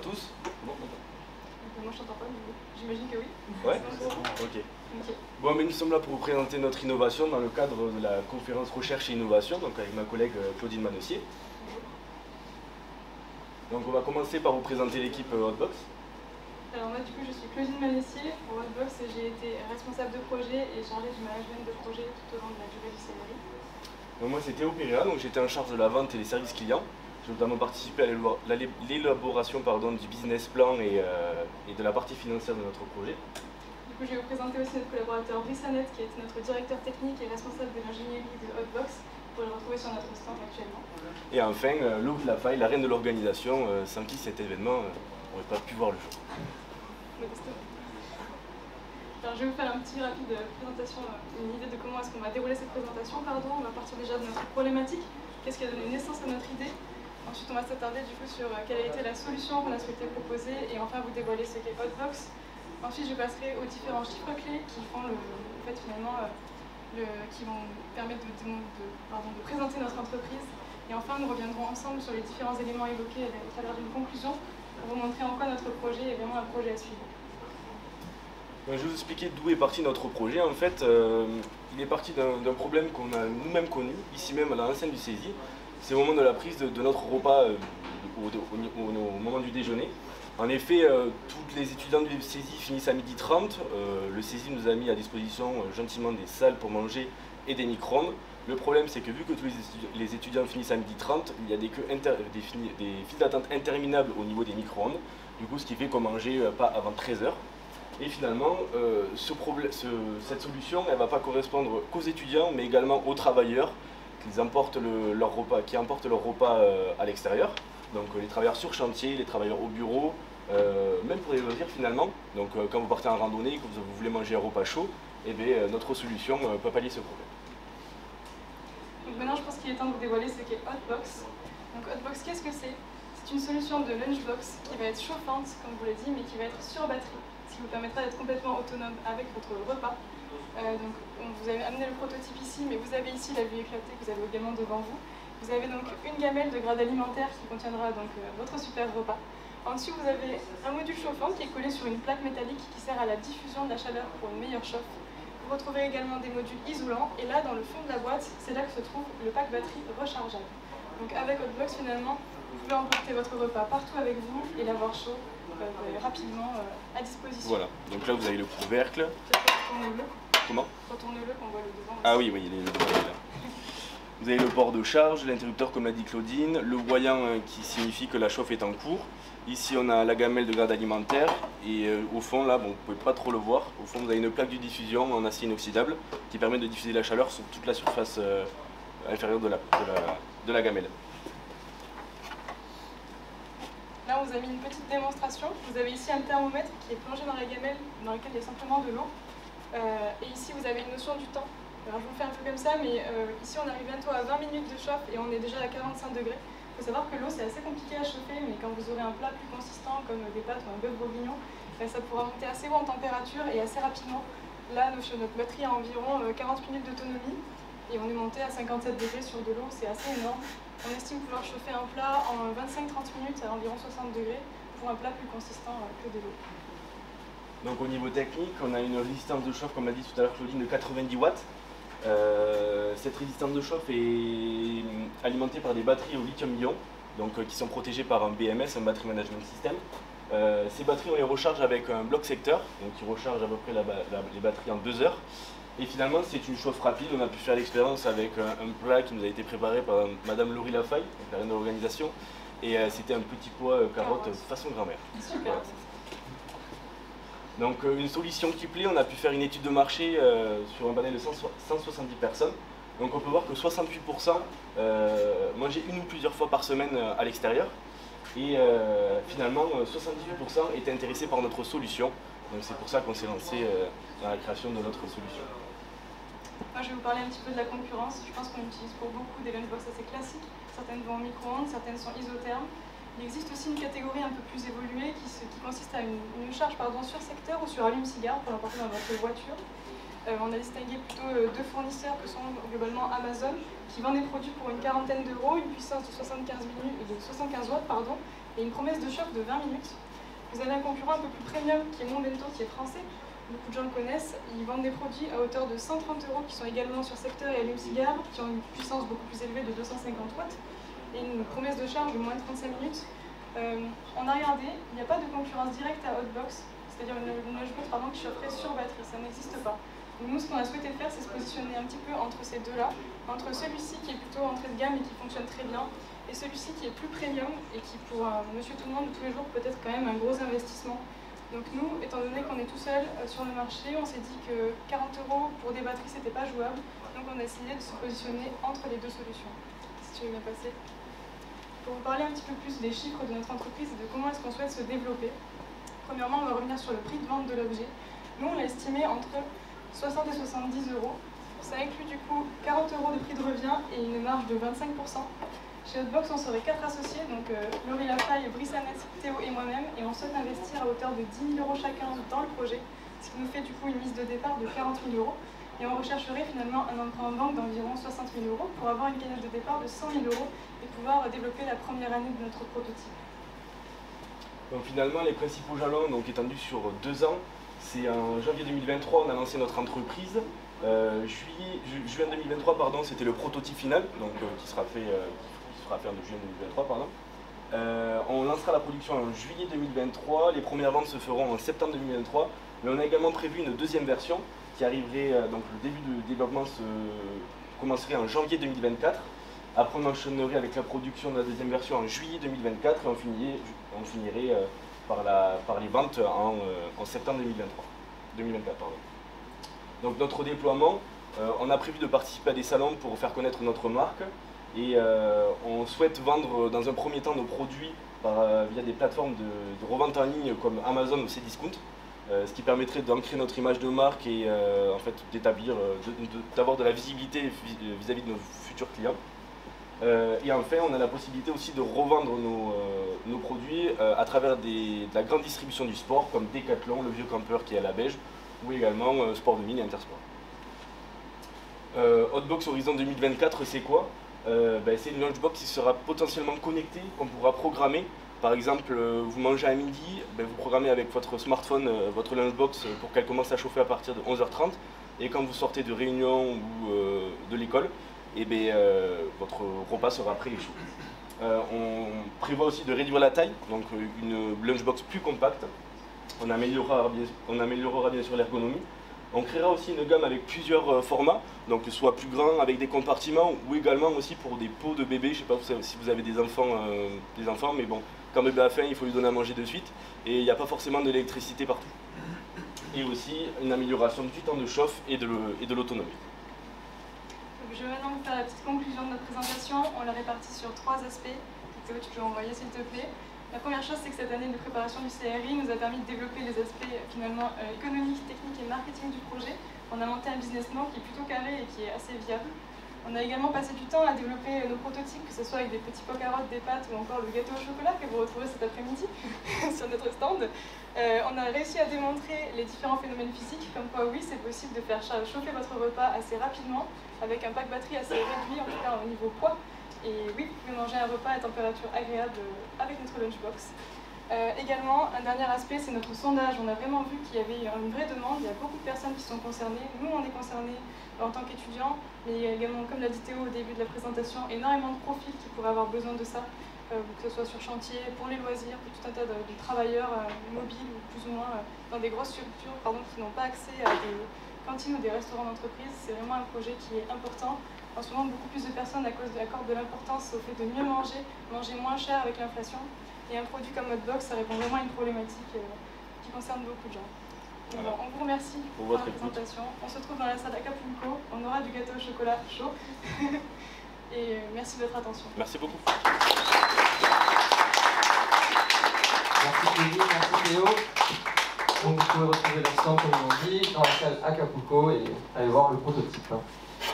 tous. Bon. Moi je t'entends pas, mais j'imagine que oui. Ouais. Ok. Bon, mais nous sommes là pour vous présenter notre innovation dans le cadre de la conférence Recherche et Innovation, donc avec ma collègue Claudine Manessier. Donc on va commencer par vous présenter l'équipe Hotbox. Alors moi du coup je suis Claudine Manessier. Pour Hotbox j'ai été responsable de projet et chargée du management de projet tout au long de la durée du CNRI. Donc moi c'est Théo Pereira, donc j'étais en charge de la vente et des services clients. J'ai notamment participé à l'élaboration du business plan et de la partie financière de notre projet. Du coup je vais vous présenter aussi notre collaborateur Brice Annette qui est notre directeur technique et responsable de l'ingénierie de Hotbox. Pour le retrouver sur notre stand actuellement. Et enfin, Laurie Lafaille, la reine de l'organisation, sans qui cet événement n'aurait pas pu voir le jour. Alors, je vais vous faire une petite rapide présentation, une idée de comment est-ce qu'on va dérouler cette présentation. On va partir déjà de notre problématique, qu'est-ce qui a donné naissance à notre idée. Ensuite, on va s'attarder du coup sur quelle a été la solution qu'on a souhaité proposer et enfin vous dévoiler ce qu'est Hotbox. Ensuite, je passerai aux différents chiffres clés qui font qui vont permettre de présenter notre entreprise. Et enfin, nous reviendrons ensemble sur les différents éléments évoqués au travers d'une conclusion pour vous montrer en quoi notre projet est vraiment un projet à suivre. Je vais vous expliquer d'où est parti notre projet. En fait, il est parti d'un problème qu'on a nous-mêmes connu, ici même à l'enseigne du CESI. C'est au moment de la prise de notre repas au moment du déjeuner. En effet, toutes les étudiants du CESI finissent à 12h30. Le CESI nous a mis à disposition gentiment des salles pour manger et des micro-ondes. Le problème, c'est que vu que tous les étudiants finissent à 12h30, il y a des files d'attente interminables au niveau des micro-ondes. Du coup, ce qui fait qu'on mangeait pas avant 13h. Et finalement, cette solution, elle ne va pas correspondre qu'aux étudiants, mais également aux travailleurs qui emportent leur repas à l'extérieur. Donc les travailleurs sur chantier, les travailleurs au bureau, même pour les loisirs finalement. Donc quand vous partez en randonnée et que vous voulez manger un repas chaud, eh bien, notre solution peut pallier ce problème. Donc maintenant je pense qu'il est temps de vous dévoiler ce qu'est Hotbox. Donc Hotbox, qu'est-ce que c'est? C'est une solution de lunchbox qui va être chauffante, comme vous l'avez dit, mais qui va être sur batterie, ce qui vous permettra d'être complètement autonome avec votre repas. Donc vous avez amené le prototype ici, mais vous avez ici la vue éclatée que vous avez également devant vous. Vous avez donc une gamelle de grade alimentaire qui contiendra donc votre super repas. En dessous, vous avez un module chauffant qui est collé sur une plaque métallique qui sert à la diffusion de la chaleur pour une meilleure chauffe. Vous retrouverez également des modules isolants et là, dans le fond de la boîte, c'est là que se trouve le pack batterie rechargeable. Donc avec Hotbox, finalement, vous pouvez emporter votre repas partout avec vous et l'avoir chaud rapidement à disposition. Voilà, donc là vous avez le couvercle. Comment? Retournez-le qu'on voit le devant. Ah oui, il est là. Vous avez le port de charge, l'interrupteur comme l'a dit Claudine, le voyant qui signifie que la chauffe est en cours. Ici on a la gamelle de grade alimentaire et au fond là, bon, vous ne pouvez pas trop le voir, au fond vous avez une plaque de diffusion en acier inoxydable qui permet de diffuser la chaleur sur toute la surface inférieure de la gamelle. Là on vous a mis une petite démonstration. Vous avez ici un thermomètre qui est plongé dans la gamelle dans lequel il y a simplement de l'eau. Et ici vous avez une notion du temps. Alors je vous fais un peu comme ça, mais ici on arrive bientôt à 20 minutes de chauffe et on est déjà à 45 degrés. Il faut savoir que l'eau c'est assez compliqué à chauffer, mais quand vous aurez un plat plus consistant comme des pâtes ou un bœuf bourguignon, ça pourra monter assez haut en température et assez rapidement. Là notre batterie a environ 40 minutes d'autonomie et on est monté à 57 degrés sur de l'eau, c'est assez énorme. On estime pouvoir chauffer un plat en 25-30 minutes à environ 60 degrés pour un plat plus consistant que de l'eau. Donc au niveau technique, on a une résistance de chauffe, comme l'a dit tout à l'heure Claudine, de 90 watts. Cette résistance de chauffe est alimentée par des batteries au lithium-ion, qui sont protégées par un BMS, un Battery Management System. Ces batteries, on les recharge avec un bloc secteur, qui recharge à peu près les batteries en 2 heures. Et finalement, c'est une chauffe rapide. On a pu faire l'expérience avec un plat qui nous a été préparé par Madame Laurie Lafaille, la reine de l'organisation. Et c'était un petit pois carotte façon grand-mère. Super. Voilà, donc une solution qui plaît, on a pu faire une étude de marché sur un panel de 170 personnes. Donc on peut voir que 68% mangeaient une ou plusieurs fois par semaine à l'extérieur. Et finalement 78% étaient intéressés par notre solution. Donc c'est pour ça qu'on s'est lancé dans la création de notre solution. Moi je vais vous parler un petit peu de la concurrence. Je pense qu'on utilise pour beaucoup des lunchbox assez classiques. Certaines vont en micro-ondes, certaines sont isothermes. Il existe aussi une catégorie un peu plus évoluée qui consiste à une charge sur secteur ou sur allume-cigare pour l'emporter dans votre voiture. On a distingué plutôt 2 fournisseurs que sont globalement Amazon qui vend des produits pour une quarantaine d'euros, une puissance de 75 watts et une promesse de chauffe de 20 minutes. Vous avez un concurrent un peu plus premium qui est Monbento, qui est français. Beaucoup de gens le connaissent. Ils vendent des produits à hauteur de 130 € qui sont également sur secteur et allume-cigare, qui ont une puissance beaucoup plus élevée de 250 watts et une promesse de charge de moins de 35 minutes. On a regardé, il n'y a pas de concurrence directe à Hotbox, c'est-à-dire une lunchbox qui chaufferait sur batterie, ça n'existe pas. Donc nous, ce qu'on a souhaité faire, c'est se positionner un petit peu entre ces deux-là, entre celui-ci qui est plutôt entrée de gamme et qui fonctionne très bien, et celui-ci qui est plus premium et qui, pour monsieur tout le monde de tous les jours, peut être quand même un gros investissement. Donc nous, étant donné qu'on est tout seul sur le marché, on s'est dit que 40 € pour des batteries, c'était pas jouable, donc on a essayé de se positionner entre les deux solutions. Si tu veux bien passer. Pour vous parler un petit peu plus des chiffres de notre entreprise et de comment est-ce qu'on souhaite se développer, premièrement, on va revenir sur le prix de vente de l'objet. Nous, on l'a estimé entre 60 et 70 €. Ça inclut du coup 40 € de prix de revient et une marge de 25%. Chez Hotbox, on serait 4 associés, donc Laurie Lafaille, Brice Annette, Théo et moi-même, et on souhaite investir à hauteur de 10 000 € chacun dans le projet, ce qui nous fait du coup une mise de départ de 40 000 €. Et on rechercherait finalement un emprunt en banque d'environ 60 000 € pour avoir une cagnotte de départ de 100 000 € et pouvoir développer la première année de notre prototype. Donc finalement, les principaux jalons étendus sur 2 ans, c'est en janvier 2023, on a lancé notre entreprise. Juin 2023, pardon, c'était le prototype final, donc qui sera fait en juin 2023, pardon. On lancera la production en juillet 2023, les premières ventes se feront en septembre 2023, mais on a également prévu une deuxième version qui arriverait, donc le début de développement commencerait en janvier 2024. Après on enchaînerait avec la production de la deuxième version en juillet 2024 et on finirait par les ventes en septembre 2024. Pardon. Donc notre déploiement, on a prévu de participer à des salons pour faire connaître notre marque et on souhaite vendre dans un premier temps nos produits via des plateformes de revente en ligne comme Amazon ou Cdiscount, ce qui permettrait d'ancrer notre image de marque et en fait d'avoir de la visibilité vis-à-vis de nos futurs clients. Et enfin, on a la possibilité aussi de revendre nos produits à travers de la grande distribution du sport comme Decathlon, le Vieux Campeur qui est à la Beige, ou également Sport 2000 et Intersport. Hotbox Horizon 2024, c'est quoi? C'est une lunchbox qui sera potentiellement connectée, qu'on pourra programmer. Par exemple, vous mangez à midi, vous programmez avec votre smartphone votre lunchbox pour qu'elle commence à chauffer à partir de 11h30. Et quand vous sortez de réunion ou de l'école, votre repas sera prêt et chaud. On prévoit aussi de réduire la taille, donc une lunchbox plus compacte. On améliorera bien sûr l'ergonomie. On créera aussi une gamme avec plusieurs formats, donc soit plus grand avec des compartiments ou également aussi pour des pots de bébé. Je ne sais pas si vous avez des enfants, mais bon, quand bébé a faim, il faut lui donner à manger de suite et il n'y a pas forcément de l'électricité partout. Et aussi une amélioration du temps de chauffe et de l'autonomie. Je vais maintenant vous faire la petite conclusion de notre présentation. On l'a répartie sur 3 aspects. Théo, tu peux envoyer s'il te plaît. La première chose, c'est que cette année de préparation du CRI nous a permis de développer les aspects finalement économiques, techniques et marketing du projet. On a monté un business plan qui est plutôt carré et qui est assez viable. On a également passé du temps à développer nos prototypes, que ce soit avec des petits pots carottes, des pâtes ou encore le gâteau au chocolat que vous retrouvez cet après-midi sur notre stand. On a réussi à démontrer les différents phénomènes physiques, comme quoi oui, c'est possible de faire chauffer votre repas assez rapidement avec un pack batterie assez réduit, en tout cas au niveau poids. Et oui, vous pouvez manger un repas à température agréable avec notre lunchbox. Également, un dernier aspect, c'est notre sondage. On a vraiment vu qu'il y avait une vraie demande, il y a beaucoup de personnes qui sont concernées. Nous, on est concernés en tant qu'étudiants, mais il y a également, comme l'a dit Théo au début de la présentation, énormément de profils qui pourraient avoir besoin de ça, que ce soit sur chantier, pour les loisirs, pour tout un tas de travailleurs mobiles ou plus ou moins dans des grosses structures qui n'ont pas accès à des cantines ou des restaurants d'entreprise. C'est vraiment un projet qui est important. En ce moment, beaucoup plus de personnes accordent de l'importance au fait de mieux manger moins cher avec l'inflation. Et un produit comme Hotbox, ça répond vraiment à une problématique qui concerne beaucoup de gens. Donc, on vous remercie pour la présentation. On se trouve dans la salle Acapulco. On aura du gâteau au chocolat chaud. Et merci de votre attention. Merci beaucoup. Merci Clélie, merci Théo. Donc vous pouvez retrouver leur stand, comme on dit, dans la salle Acapulco et aller voir le prototype.